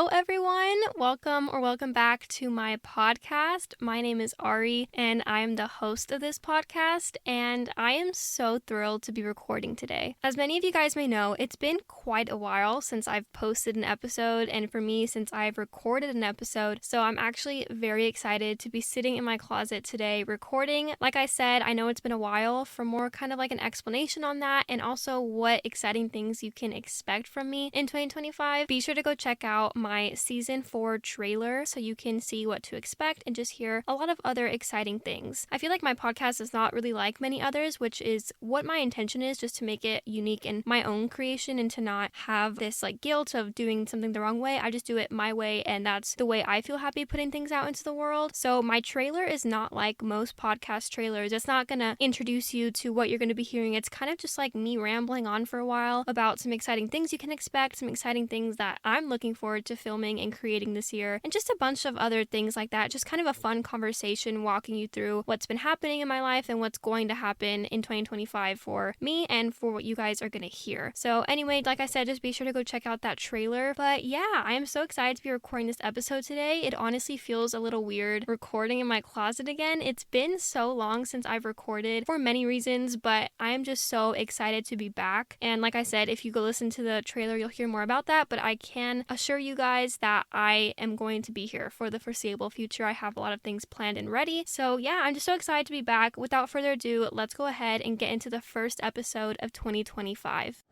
Hello everyone, welcome back to my podcast. My name is Ari and I am the host of this podcast, and I am so thrilled to be recording today. As many of you guys may know, it's been quite a while since I've posted an episode, and for me since I've recorded an episode, so I'm actually very excited to be sitting in my closet today recording. Like I said, I know it's been a while for more kind of like an explanation on that and also what exciting things you can expect from me in 2025. Be sure to go check out my season 4 trailer so you can see what to expect and just hear a lot of other exciting things. I feel like my podcast is not really like many others, which is what my intention is, just to make it unique and my own creation and to not have this like guilt of doing something the wrong way. I just do it my way, and that's the way I feel happy putting things out into the world. So my trailer is not like most podcast trailers. It's not gonna introduce you to what you're gonna be hearing. It's kind of just like me rambling on for a while about some exciting things you can expect, some exciting things that I'm looking forward to filming and creating this year, and just a bunch of other things like that. Just kind of a fun conversation walking you through what's been happening in my life and what's going to happen in 2025 for me and for what you guys are going to hear. So anyway, like I said, just be sure to go check out that trailer. But yeah, I am so excited to be recording this episode today. It honestly feels a little weird recording in my closet again. It's been so long since I've recorded for many reasons, but I am just so excited to be back. And like I said, if you go listen to the trailer, you'll hear more about that, but I can assure you guys that I am going to be here for the foreseeable future. I have a lot of things planned and ready. So yeah, I'm just so excited to be back. Without further ado, let's go ahead and get into the first episode of 2025.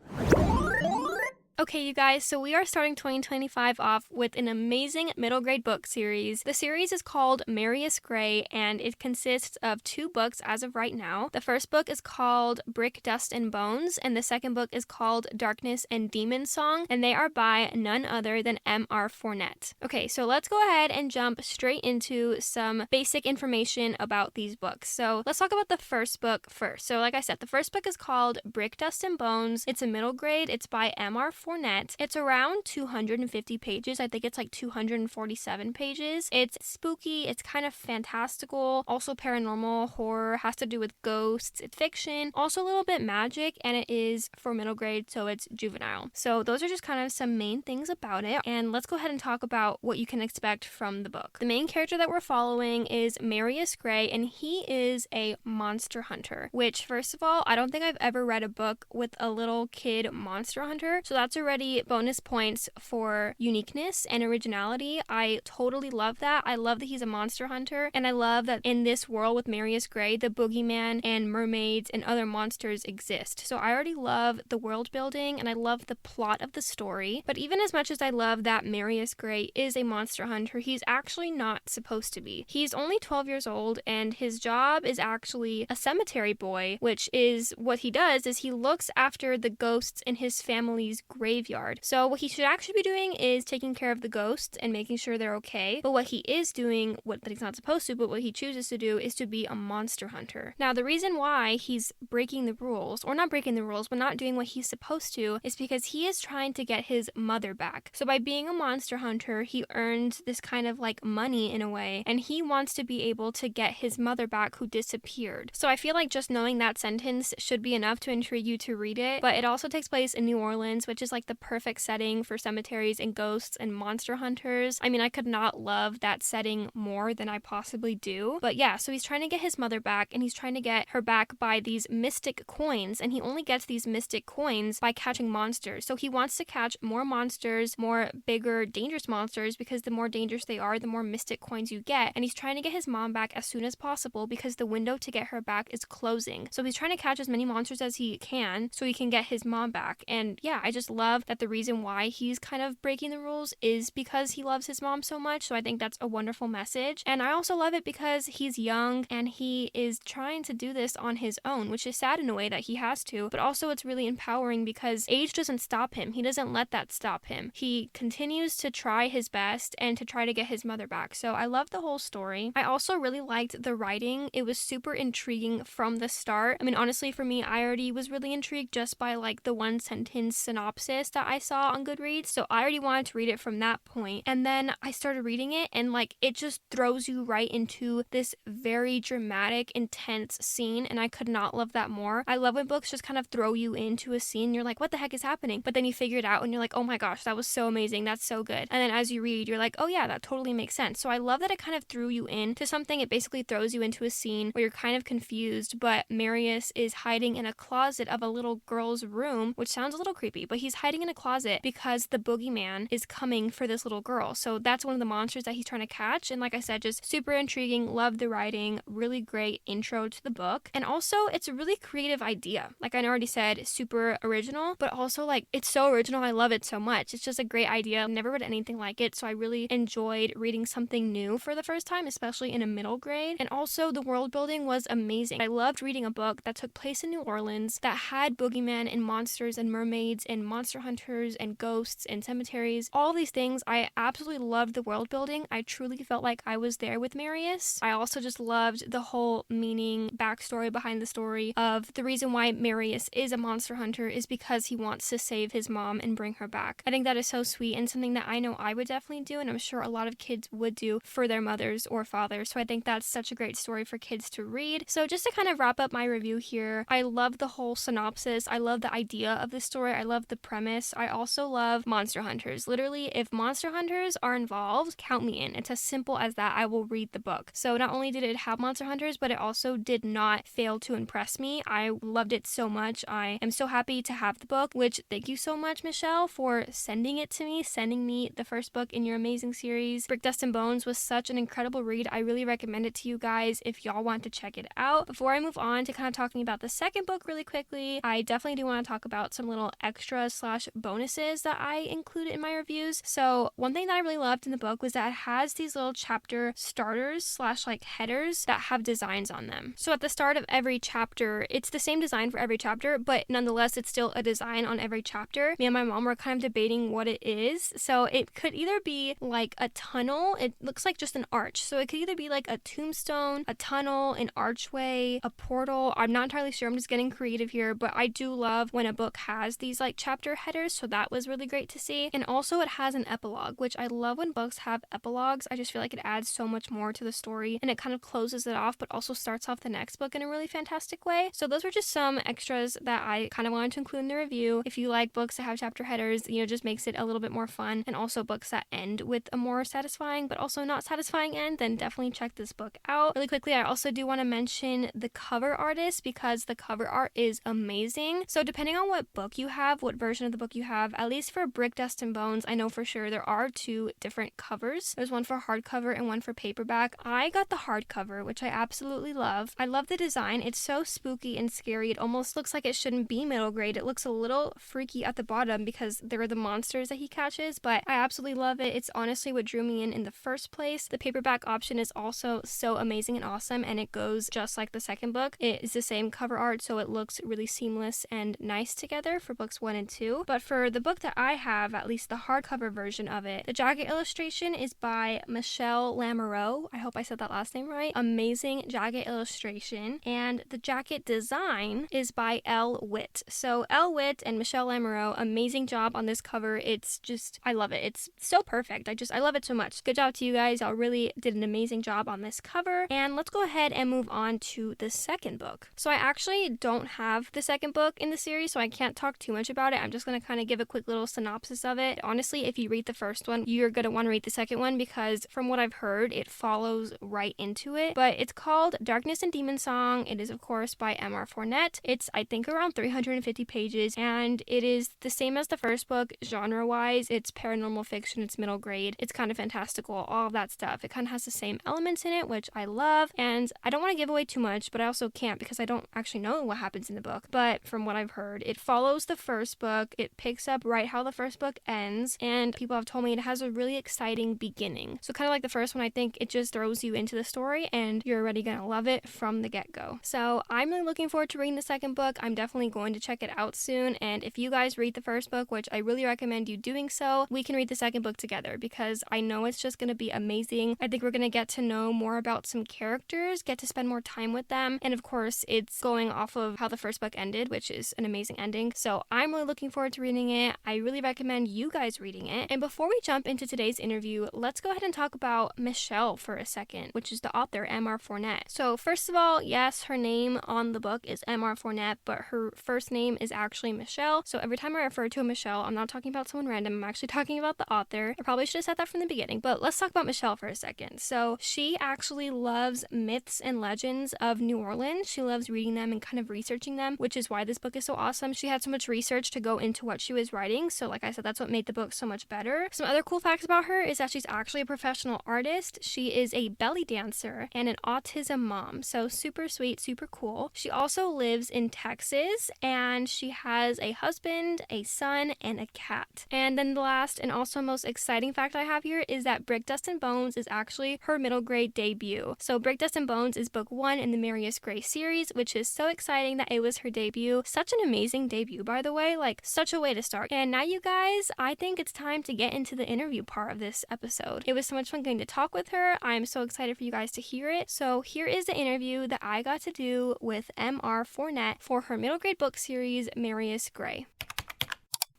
Okay, you guys, so we are starting 2025 off with an amazing middle grade book series. The series is called Marius Grey, and it consists of 2 books as of right now. The first book is called Brick, Dust, and Bones, and the second book is called Darkness and Demon Song, and they are by none other than M.R. Fournet. Okay, so let's go ahead and jump straight into some basic information about these books. So let's talk about the first book first. So like I said, the first book is called Brick, Dust, and Bones. It's a middle grade. It's by M.R. Fournet. It's around 250 pages. I think it's like 247 pages. It's spooky. It's kind of fantastical. Also paranormal, horror, has to do with ghosts. It's fiction. Also a little bit magic, and it is for middle grade, so it's juvenile. So those are just kind of some main things about it. And let's go ahead and talk about what you can expect from the book. The main character that we're following is Marius Grey, and he is a monster hunter, which first of all, I don't think I've ever read a book with a little kid monster hunter. So that's already bonus points for uniqueness and originality. I totally love that. I love that he's a monster hunter, and I love that in this world with Marius Grey, the boogeyman and mermaids and other monsters exist. So I already love the world building and I love the plot of the story. But even as much as I love that Marius Grey is a monster hunter, he's actually not supposed to be. He's only 12 years old, and his job is actually a cemetery boy, which is what he does is he looks after the ghosts in his family's graveyard. So what he should actually be doing is taking care of the ghosts and making sure they're okay. But what he is doing, what that he's not supposed to, but what he chooses to do is to be a monster hunter. Now, the reason why he's breaking the rules, or not breaking the rules, but not doing what he's supposed to, is because he is trying to get his mother back. So by being a monster hunter, he earned this kind of like money in a way, and he wants to be able to get his mother back who disappeared. So I feel like just knowing that sentence should be enough to intrigue you to read it. But it also takes place in New Orleans, which is like the perfect setting for cemeteries and ghosts and monster hunters. I mean, I could not love that setting more than I possibly do. But yeah, so he's trying to get his mother back, and he's trying to get her back by these mystic coins, and he only gets these mystic coins by catching monsters. So he wants to catch more monsters, more bigger, dangerous monsters, because the more dangerous they are, the more mystic coins you get. And he's trying to get his mom back as soon as possible because the window to get her back is closing. So he's trying to catch as many monsters as he can so he can get his mom back. And yeah, I just love that the reason why he's kind of breaking the rules is because he loves his mom so much. So I think that's a wonderful message. And I also love it because he's young and he is trying to do this on his own, which is sad in a way that he has to, but also it's really empowering because age doesn't stop him. He doesn't let that stop him. He continues to try his best and to try to get his mother back. So I love the whole story. I also really liked the writing. It was super intriguing from the start. I mean, honestly, for me, I already was really intrigued just by like the one sentence synopsis synopsis that I saw on Goodreads, so I already wanted to read it from that point. And then I started reading it, and like it just throws you right into this very dramatic, intense scene, and I could not love that more. I love when books just kind of throw you into a scene. You're like, what the heck is happening? But then you figure it out, and you're like, oh my gosh, that was so amazing. That's so good. And then as you read, you're like, oh yeah, that totally makes sense. So I love that it kind of threw you into something. It basically throws you into a scene where you're kind of confused, but Marius is hiding in a closet of a little girl's room, which sounds a little creepy, but he's hiding in a closet because the boogeyman is coming for this little girl. So that's one of the monsters that he's trying to catch. And like I said, just super intriguing. Love the writing. Really great intro to the book. And also, it's a really creative idea. Like I already said, super original, but also like it's so original. I love it so much. It's just a great idea. I've never read anything like it. So I really enjoyed reading something new for the first time, especially in a middle grade. And also the world building was amazing. I loved reading a book that took place in New Orleans that had boogeymen and monsters and mermaids and monster hunters and ghosts and cemeteries. All these things. I absolutely loved the world building. I truly felt like I was there with Marius. I also just loved the whole meaning, backstory behind the story of the reason why Marius is a monster hunter is because he wants to save his mom and bring her back. I think that is so sweet and something that I know I would definitely do, and I'm sure a lot of kids would do for their mothers or fathers. So I think that's such a great story for kids to read. So just to kind of wrap up my review here, I love the whole synopsis. I love the idea of the story. I love the premise. I also love monster hunters. Literally, if monster hunters are involved, count me in. It's as simple as that. I will read the book. So not only did it have monster hunters, but it also did not fail to impress me. I loved it so much. I am so happy to have the book, which thank you so much, Michelle, for sending it to me, sending me the first book in your amazing series. Brick, Dust, and Bones was such an incredible read. I really recommend it to you guys if y'all want to check it out. Before I move on to kind of talking about the second book really quickly, I definitely do want to talk about some little extras / bonuses that I included in my reviews. So one thing that I really loved in the book was that it has these little chapter starters / like headers that have designs on them. So at the start of every chapter, it's the same design for every chapter, but nonetheless, it's still a design on every chapter. Me and my mom were kind of debating what it is. So it could either be like a tunnel. It looks like just an arch. So it could either be like a tombstone, a tunnel, an archway, a portal. I'm not entirely sure. I'm just getting creative here, but I do love when a book has these like chapter headers. So that was really great to see. And also it has an epilogue, which I love when books have epilogues. I just feel like it adds so much more to the story and it kind of closes it off, but also starts off the next book in a really fantastic way. So those were just some extras that I kind of wanted to include in the review. If you like books that have chapter headers, just makes it a little bit more fun, and also books that end with a more satisfying but also not satisfying end, then definitely check this book out. Really quickly, I also do want to mention the cover artist because the cover art is amazing. So depending on what book you have, what version of the book you have, at least for Brick, Dust, and Bones, I know for sure there are 2 different covers. There's one for hardcover and one for paperback. I got the hardcover, which I absolutely love. I love the design. It's so spooky and scary. It almost looks like it shouldn't be middle grade. It looks a little freaky at the bottom because there are the monsters that he catches, but I absolutely love it. It's honestly what drew me in the first place. The paperback option is also so amazing and awesome, and it goes just like the second book. It is the same cover art, so it looks really seamless and nice together for books 1 and 2. But for the book that I have, at least the hardcover version of it, the jacket illustration is by Michelle Lamoureux. I hope I said that last name right. Amazing jacket illustration. And the jacket design is by Elle Witt. So Elle Witt and Michelle Lamoureux, amazing job on this cover. It's just, I love it. It's so perfect. I love it so much. Good job to you guys. Y'all really did an amazing job on this cover. And let's go ahead and move on to the second book. So I actually don't have the second book in the series, so I can't talk too much about it. I'm just going to kind of give a quick little synopsis of it. Honestly, if you read the first one, you're going to want to read the second one because from what I've heard, it follows right into it. But it's called Darkness and Demon Song. It is, of course, by M.R. Fournet. It's, I think, around 350 pages, and it is the same as the first book genre-wise. It's paranormal fiction, it's middle grade, it's kind of fantastical, all of that stuff. It kind of has the same elements in it, which I love, and I don't want to give away too much, but I also can't because I don't actually know what happens in the book. But from what I've heard, it follows the first book, it picks up right how the first book ends, and people have told me it has a really exciting beginning. So kind of like the first one, I think it just throws you into the story and you're already gonna love it from the get-go. So I'm really looking forward to reading the second book. I'm definitely going to check it out soon, and if you guys read the first book, which I really recommend you doing so, we can read the second book together because I know it's just going to be amazing. I think we're going to get to know more about some characters, get to spend more time with them, and of course it's going off of how the first book ended, which is an amazing ending. So I'm really looking forward to reading it. I really recommend you guys reading it. And before we jump into today's interview, let's go ahead and talk about Michelle for a second, which is the author, M.R. Fournet. So first of all, yes, her name on the book is M.R. Fournet, but her first name is actually Michelle. So every time I refer to a Michelle, I'm not talking about someone random. I'm actually talking about the author. I probably should have said that from the beginning, but let's talk about Michelle for a second. So she actually loves myths and legends of New Orleans. She loves reading them and kind of researching them, which is why this book is so awesome. She had so much research to go into what she was writing. So like I said, that's what made the book so much better. Some other cool facts about her is that she's actually a professional artist. She is a belly dancer and an autism mom. So super sweet, super cool. She also lives in Texas and she has a husband, a son, and a cat. And then the last and also most exciting fact I have here is that Brick, Dust, and Bones is actually her middle grade debut. So Brick, Dust, and Bones is book 1 in the Marius Grey series, which is so exciting that it was her debut. Such an amazing debut, by the way, like such a way to start. And now you guys, I think it's time to get into the interview part of this episode. It was so much fun getting to talk with her. I'm so excited for you guys to hear it. So here is the interview that I got to do with M.R. Fournet for her middle grade book series, Marius Grey.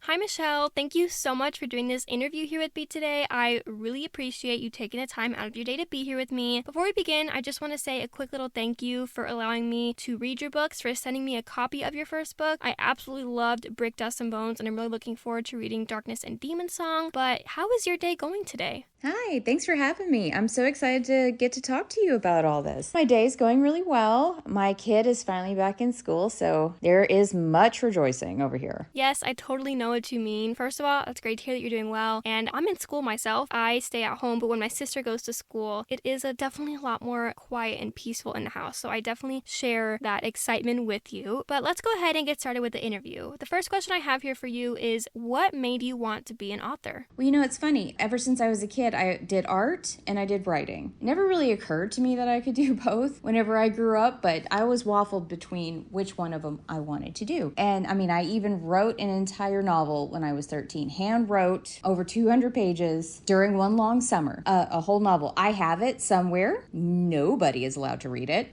Hi, Michelle. Thank you so much for doing this interview here with me today. I really appreciate you taking the time out of your day to be here with me. Before we begin, I just want to say a quick little thank you for allowing me to read your books, for sending me a copy of your first book. I absolutely loved Brick, Dust, and Bones, and I'm really looking forward to reading Darkness and Demon Song. But how is your day going today? Hi, thanks for having me. I'm so excited to get to talk to you about all this. My day's going really well. My kid is finally back in school, so there is much rejoicing over here. Yes, I totally know what you mean. First of all, it's great to hear that you're doing well. And I'm in school myself. I stay at home, but when my sister goes to school, it is definitely a lot more quiet and peaceful in the house. So I definitely share that excitement with you. But let's go ahead and get started with the interview. The first question I have here for you is, what made you want to be an author? Well, it's funny. Ever since I was a kid, I did art and I did writing. It never really occurred to me that I could do both whenever I grew up, but I always waffled between which one of them I wanted to do. And I even wrote an entire novel when I was 13. Hand wrote over 200 pages during one long summer. A whole novel. I have it somewhere. Nobody is allowed to read it.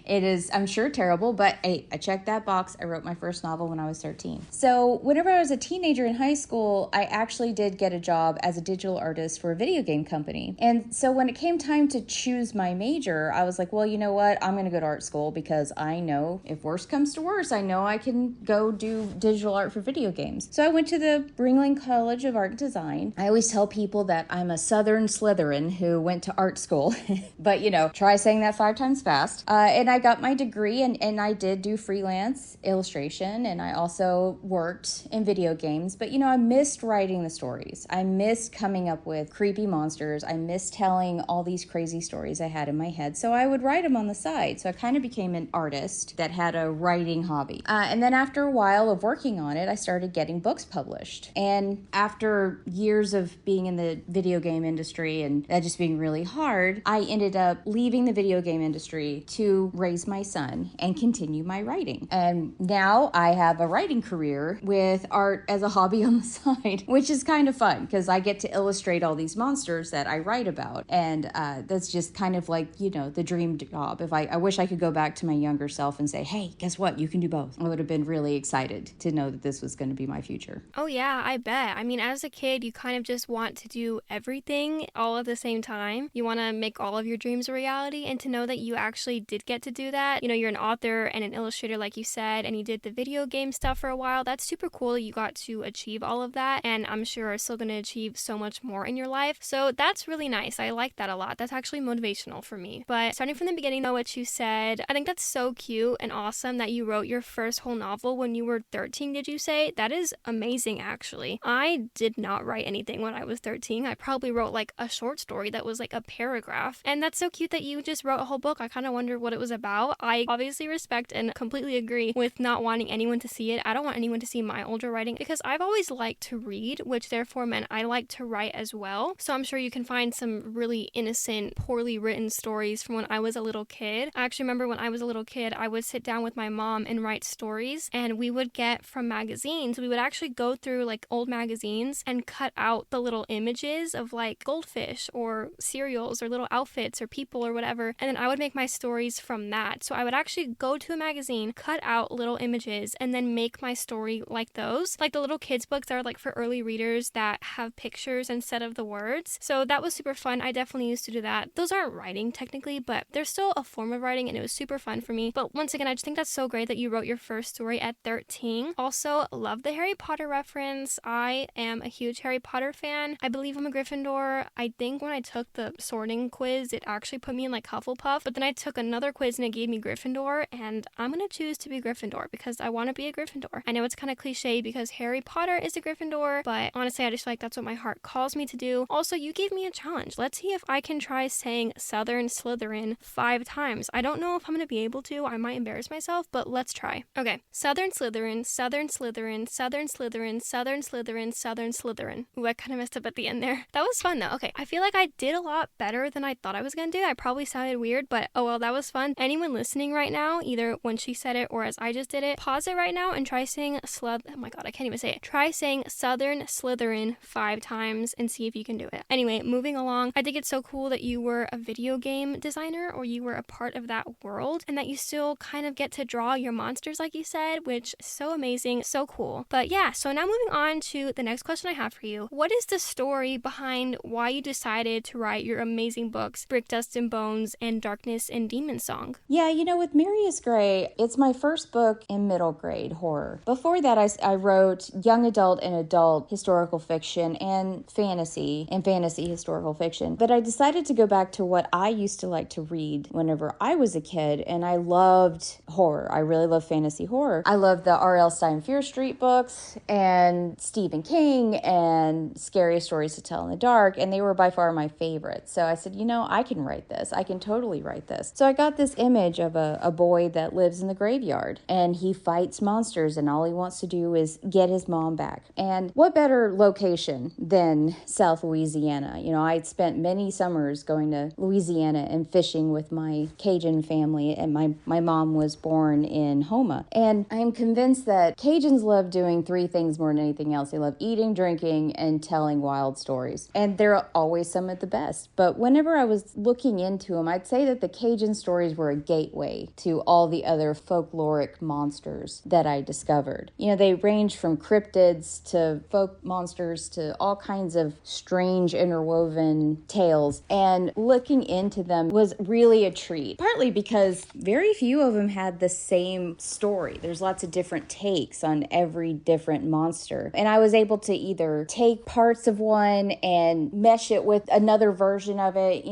It is, I'm sure, terrible, but hey, I checked that box. I wrote my first novel when I was 13. So whenever I was a teenager in high school, I actually did get a job as a digital artist for a video game company. And so when it came time to choose my major, I was like, well, you know what? I'm going to go to art school because I know if worse comes to worse, I know I can go do digital art for video games. So I went to the Ringling College of Art and Design. I always tell people that I'm a Southern Slytherin who went to art school, but try saying that 5 times fast. And I got my degree and I did do freelance illustration and I also worked in video games. But I missed writing the stories. I missed coming up with creepy monsters. I missed telling all these crazy stories I had in my head. So I would write them on the side. So I kind of became an artist that had a writing hobby. And then after a while of working on it, I started getting books published. And after years of being in the video game industry and that just being really hard, I ended up leaving the video game industry to raise my son and continue my writing. And now I have a writing career with art as a hobby on the side, which is kind of fun because I get to illustrate all these monsters that I write about. And that's just kind of like, the dream job. If I wish I could go back to my younger self and say, hey, guess what? You can do both. I would have been really excited to know that this was going to be my future. Oh yeah, I bet. As a kid, you kind of just want to do everything all at the same time. You want to make all of your dreams a reality, and to know that you actually did get to do that. You're an author and an illustrator, like you said, and you did the video game stuff for a while. That's super cool that you got to achieve all of that, and I'm sure are still going to achieve so much more in your life. So that's really nice. I like that a lot. That's actually motivational for me. But starting from the beginning, though, what you said, I think that's so cute and awesome that you wrote your first whole novel when you were 13, did you say? That is amazing, actually. I did not write anything when I was 13. I probably wrote like a short story that was like a paragraph. And that's so cute that you just wrote a whole book. I kind of wonder what it was about. I obviously respect and completely agree with not wanting anyone to see it. I don't want anyone to see my older writing because I've always liked to read, which therefore meant I like to write as well. So I'm sure you can find some really innocent, poorly written stories from when I was a little kid. I actually remember when I was a little kid, I would sit down with my mom and write stories, and we would get from magazines, we would actually actually go through like old magazines and cut out the little images of like goldfish or cereals or little outfits or people or whatever, and then I would make my stories from that. So I would actually go to a magazine, cut out little images, and then make my story like those, like the little kids books that are like for early readers that have pictures instead of the words. So that was super fun. I definitely used to do that. Those aren't writing technically, but they're still a form of writing, and it was super fun for me. But once again, I just think that's so great that you wrote your first story at 13. Also, love the Harry Potter reference. I am a huge Harry Potter fan. I believe I'm a Gryffindor. I think when I took the sorting quiz, it actually put me in like Hufflepuff, but then I took another quiz and it gave me Gryffindor, and I'm gonna choose to be Gryffindor because I want to be a Gryffindor. I know it's kind of cliche because Harry Potter is a Gryffindor, but honestly, I just feel like that's what my heart calls me to do. Also, you gave me a challenge. Let's see if I can try saying Southern Slytherin 5 times. I don't know if I'm gonna be able to. I might embarrass myself, but let's try. Okay. Southern Slytherin, Southern Slytherin, Southern Slytherin, Southern Slytherin, Southern Slytherin. Ooh, I kind of messed up at the end there. That was fun though. Okay. I feel like I did a lot better than I thought I was gonna do. I probably sounded weird, but oh well, that was fun. Anyone listening right now, either when she said it or as I just did it, pause it right now and try saying oh my god, I can't even say it. Try saying Southern Slytherin 5 times and see if you can do it. Anyway, moving along, I think it's so cool that you were a video game designer, or you were a part of that world, and that you still kind of get to draw your monsters like you said, which is so amazing, so cool. But yeah, so now moving on to the next question I have for you. What is the story behind why you decided to write your amazing books, Brick, Dust, and Bones, and Darkness and Demon Song? Yeah, with Marius Grey, it's my first book in middle grade horror. Before that, I wrote young adult and adult historical fiction and fantasy historical fiction. But I decided to go back to what I used to like to read whenever I was a kid, and I loved horror. I really love fantasy horror. I love the R.L. Stein Fear Street books and Stephen King and Scary Stories to Tell in the Dark, and they were by far my favorites. So I said, I can write this. I can totally write this. So I got this image of a boy that lives in the graveyard, and he fights monsters, and all he wants to do is get his mom back. And what better location than South Louisiana? I'd spent many summers going to Louisiana and fishing with my Cajun family, and my mom was born in Houma. And I'm convinced that Cajuns love doing 3 things more than anything else. They love eating, drinking, and telling wild stories. And they're always some of the best. But whenever I was looking into them, I'd say that the Cajun stories were a gateway to all the other folkloric monsters that I discovered. They range from cryptids to folk monsters to all kinds of strange interwoven tales. And looking into them was really a treat, partly because very few of them had the same story. There's lots of different takes on every different monster. And I was able to either take parts of one and mesh it with another version of it.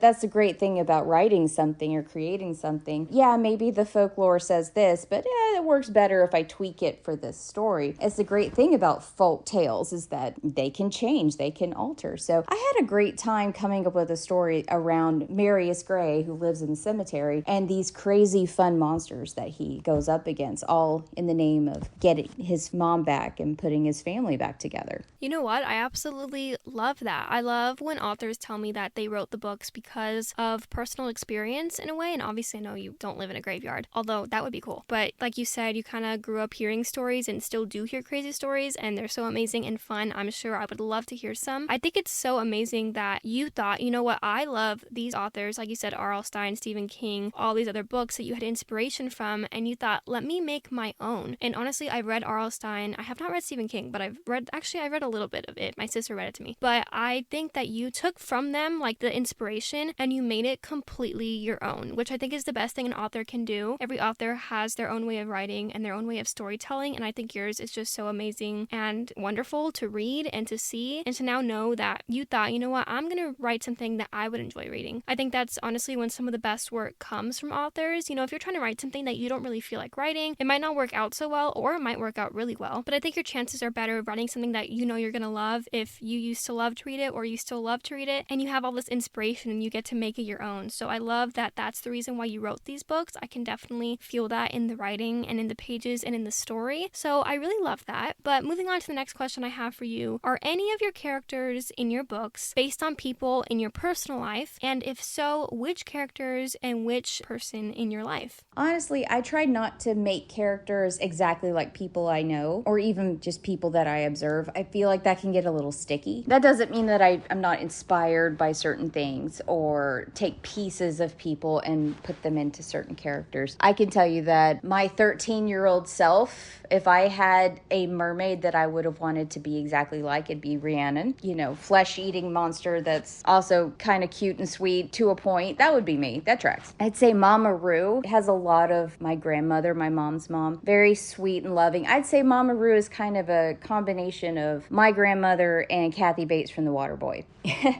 That's the great thing about writing something or creating something. Yeah, maybe the folklore says this, but it works better if I tweak it for this story. It's the great thing about folk tales is that they can change, they can alter. So I had a great time coming up with a story around Marius Grey, who lives in the cemetery, and these crazy fun monsters that he goes up against, all in the name of getting his mom back and putting his family back together. You know what? I absolutely love that. I love when authors tell me that they wrote the books because of personal experience in a way. And obviously I know you don't live in a graveyard, although that would be cool. But like you said, you kind of grew up hearing stories and still do hear crazy stories, and they're so amazing and fun. I'm sure I would love to hear some. I think it's so amazing that you thought, you know what, I love these authors, like you said, R.L. Stein, Stephen King, all these other books that you had inspiration from, and you thought, let me make my own. And honestly, I've read R.L. Stein. I have not read Stephen King, but I read a little bit of it. My sister read it to me. But I think that you took from them like the inspiration and you made it completely your own, which I think is the best thing an author can do. Every author has their own way of writing and their own way of storytelling, and I think yours is just so amazing and wonderful to read and to see, and to now know that you thought, you know what, I'm gonna write something that I would enjoy reading. I think that's honestly when some of the best work comes from authors. If you're trying to write something that you don't really feel like writing, it might not work out so well, or it might work out really well, but I think your chances are better of writing something that you're gonna love if you used to love to read it, or you still love to read it, and you have all this inspiration and you get to make it your own. So I love that that's the reason why you wrote these books. I can definitely feel that in the writing and in the pages and in the story. So I really love that. But moving on to the next question I have for you, are any of your characters in your books based on people in your personal life? And if so, which characters and which person in your life? Honestly, I tried not to make characters exactly like people I know. show, or even just people that I observe, I feel like that can get a little sticky. That doesn't mean that I'm not inspired by certain things or take pieces of people and put them into certain characters. I can tell you that my 13-year-old self, if I had a mermaid that I would have wanted to be exactly like, it'd be Rhiannon. Flesh-eating monster that's also kind of cute and sweet to a point. That would be me. That tracks. I'd say Mama Roo has a lot of my grandmother, my mom's mom. Very sweet and loving. I'd say Mama Roo is kind of a combination of my grandmother and Kathy Bates from The Waterboy.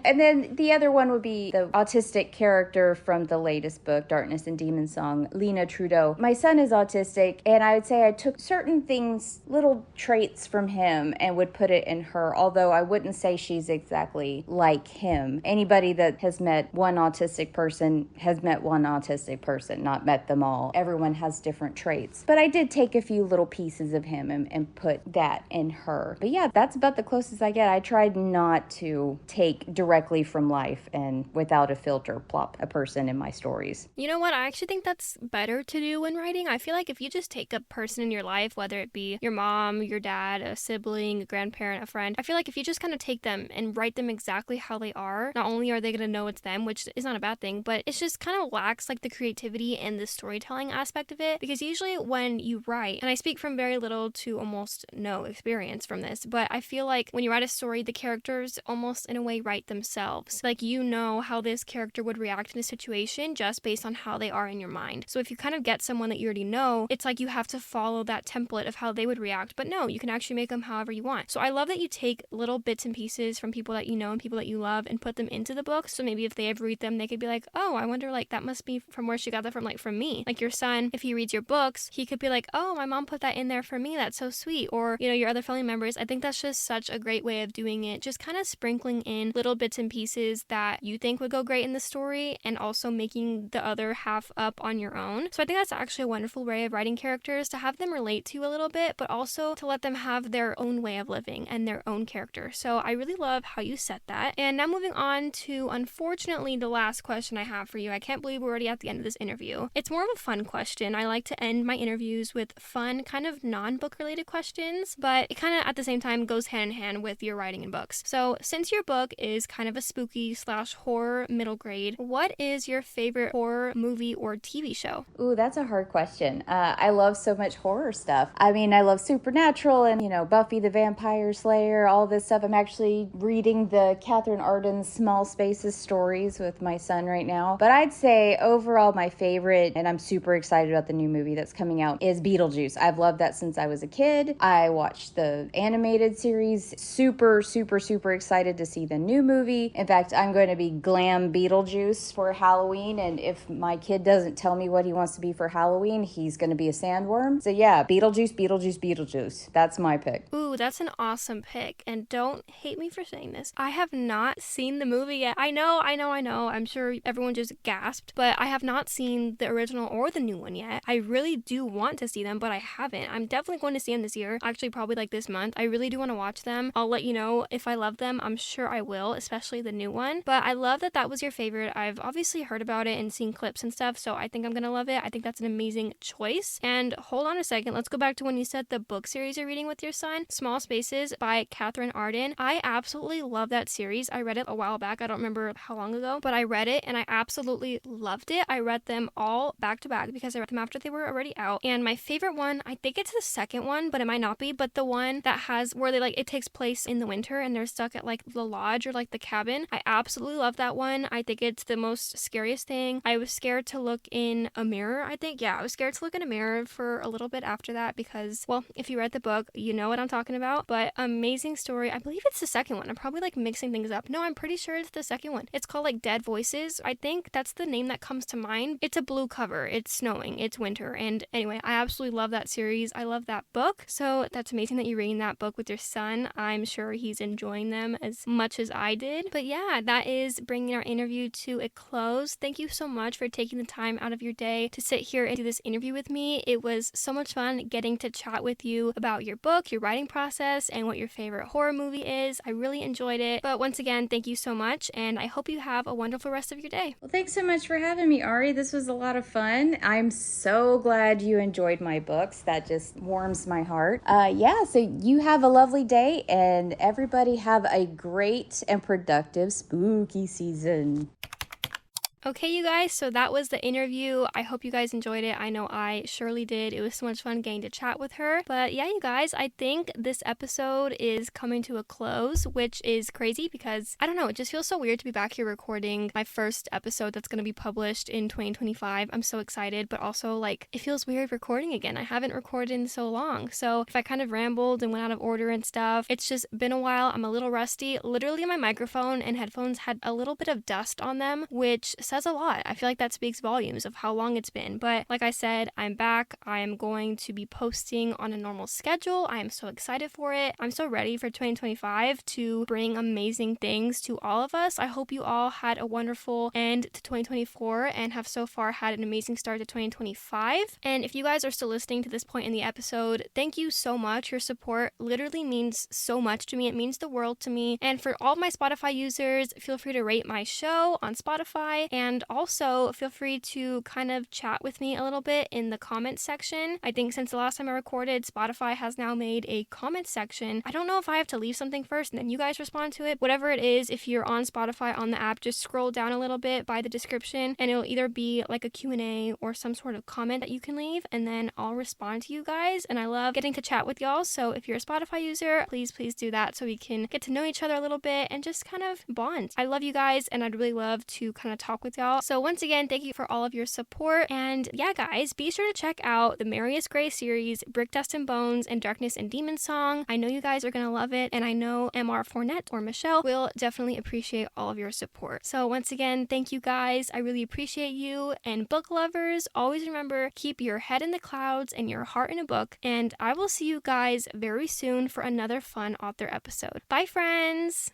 And then the other one would be the autistic character from the latest book, Darkness and Demon Song, Lena Trudeau. My son is autistic, and I would say I took certain things, little traits from him, and would put it in her, although I wouldn't say she's exactly like him. Anybody that has met one autistic person has met one autistic person, not met them all. Everyone has different traits. But I did take a few little pieces of him and put that in her. But yeah, that's about the closest I get. I tried not to take directly from life and without a filter plop a person in my stories. You know what? I actually think that's better to do when writing. I feel like if you just take a person in your life, whether it be your mom, your dad, a sibling, a grandparent, a friend, I feel like if you just kind of take them and write them exactly how they are, not only are they going to know it's them, which is not a bad thing, but it's just kind of lacks like the creativity and the storytelling aspect of it. Because usually when you write, and I speak from very little to almost no experience from this, but I feel like when you write a story, the characters almost in a way write themselves. Like how this character would react in a situation just based on how they are in your mind. So if you kind of get someone that you already know, it's like you have to follow that template of how they would react, but no, you can actually make them however you want. So I love that you take little bits and pieces from people that you know and people that you love and put them into the book. So maybe if they ever read them, they could be like, oh, I wonder, like, that must be from where she got that from me. Like your son, if he reads your books, he could be like, oh, my mom put that in there for me. That's so sweet. Or, your other family members. I think that's just such a great way of doing it. Just kind of sprinkling in little bits and pieces that you think would go great in the story and also making the other half up on your own. So I think that's actually a wonderful way of writing characters, to have them relate to you a little bit, but also to let them have their own way of living and their own character. So I really love how you set that. And now moving on to, unfortunately, the last question I have for you. I can't believe we're already at the end of this interview. It's more of a fun question. I like to end my interviews with fun, kind of non-book related questions, but it kind of at the same time goes hand in hand with your writing and books. So since your book is kind of a spooky / horror middle grade, what is your favorite horror movie or TV show? Ooh, that's a hard question. I love so much horror stuff. I mean, I love Supernatural and, Buffy the Vampire Slayer, all this stuff. I'm actually reading the Catherine Arden's Small Spaces stories with my son right now. But I'd say overall my favorite, and I'm super excited about the new movie that's coming out, is Beetlejuice. I've loved that since I was a kid. I watched the animated series. Super, super, super excited to see the new movie. In fact, I'm going to be glam Beetlejuice for Halloween, and if my kid doesn't tell me what he wants to be for Halloween, he's going to be a sandworm. So yeah, Beetlejuice, Beetlejuice, Beetlejuice. That's my pick. Ooh, that's an awesome pick. And don't hate me for saying this, I have not seen the movie yet. I know. I'm sure everyone just gasped, but I have not seen the original or the new one yet. I really do want to see them, but I haven't. I'm definitely going to see them this year. Actually, probably like this month. I really do want to watch them. I'll let you know if I love them. I'm sure I will, especially the new one. But I love that was your favorite. I've obviously heard about it and seen clips and stuff, so I think I'm gonna love it. I think that's an amazing choice. And hold on a second, let's go back to when you said the book series you're reading with your son, Small Spaces by Catherine Arden. I absolutely love that series. I read it a while back. I don't remember how long ago, but I read it and I absolutely loved it. I read them all back to back because I read them after they were already out. And my favorite one, I think it's the second one, but it might not be, but the one that has where they it takes place in the winter and they're stuck at the lodge or the cabin. I absolutely love that one. I think it's the most scariest thing. I was scared to look in a mirror, I think. Yeah, I was scared to look in a mirror for a little bit after that because, well, if you read the book, you know what I'm talking about. But amazing story. I believe it's the second one. I'm probably mixing things up. No, I'm pretty sure it's the second one. It's called Dead Voices. I think that's the name that comes to mind. It's a blue cover. It's snowing. It's winter. And anyway, I absolutely love that series. I love that book. So that's amazing that you're reading that book with your son. I'm sure he's enjoying them as much as I did. But yeah, that is bringing our interview to a close. Thank you so much for taking the time out of your day to sit here and do this interview with me. It was so much fun getting getting to chat with you about your book, your writing process, and what your favorite horror movie is. I really enjoyed it. But once again, thank you so much, and I hope you have a wonderful rest of your day. Well, thanks so much for having me, Ari. This was a lot of fun. I'm so glad you enjoyed my books. That just warms my heart. So you have a lovely day, and everybody have a great and productive spooky season. Okay, you guys, so that was the interview. I hope you guys enjoyed it. I know I surely did. It was so much fun getting to chat with her. But yeah, you guys, I think this episode is coming to a close, which is crazy because, I don't know, it just feels so weird to be back here recording my first episode that's going to be published in 2025. I'm so excited, but also, like, it feels weird recording again. I haven't recorded in so long. So if I kind of rambled and went out of order and stuff, it's just been a while. I'm a little rusty. Literally, my microphone and headphones had a little bit of dust on them, which says a lot. I feel like that speaks volumes of how long it's been. But like I said, I'm back. I am going to be posting on a normal schedule. I am so excited for it. I'm so ready for 2025 to bring amazing things to all of us. I hope you all had a wonderful end to 2024 and have so far had an amazing start to 2025. And if you guys are still listening to this point in the episode, thank you so much. Your support literally means so much to me. It means the world to me. And for all my Spotify users, feel free to rate my show on Spotify, and also feel free to kind of chat with me a little bit in the comments section. I think since the last time I recorded, Spotify has now made a comment section. I don't know if I have to leave something first and then you guys respond to it. Whatever it is, if you're on Spotify on the app, just scroll down a little bit by the description and it'll either be like a Q&A or some sort of comment that you can leave, and then I'll respond to you guys. And I love getting to chat with y'all. So if you're a Spotify user, please do that so we can get to know each other a little bit and just kind of bond. I love you guys and I'd really love to kind of talk with y'all. So once again, thank you for all of your support. And yeah, guys, be sure to check out the Marius Grey series, Brick, Dust, and Bones, and Darkness and Demon Song. I know you guys are going to love it. And I know MR Fournet or Michelle will definitely appreciate all of your support. So once again, thank you guys. I really appreciate you. And book lovers, always remember, keep your head in the clouds and your heart in a book. And I will see you guys very soon for another fun author episode. Bye, friends.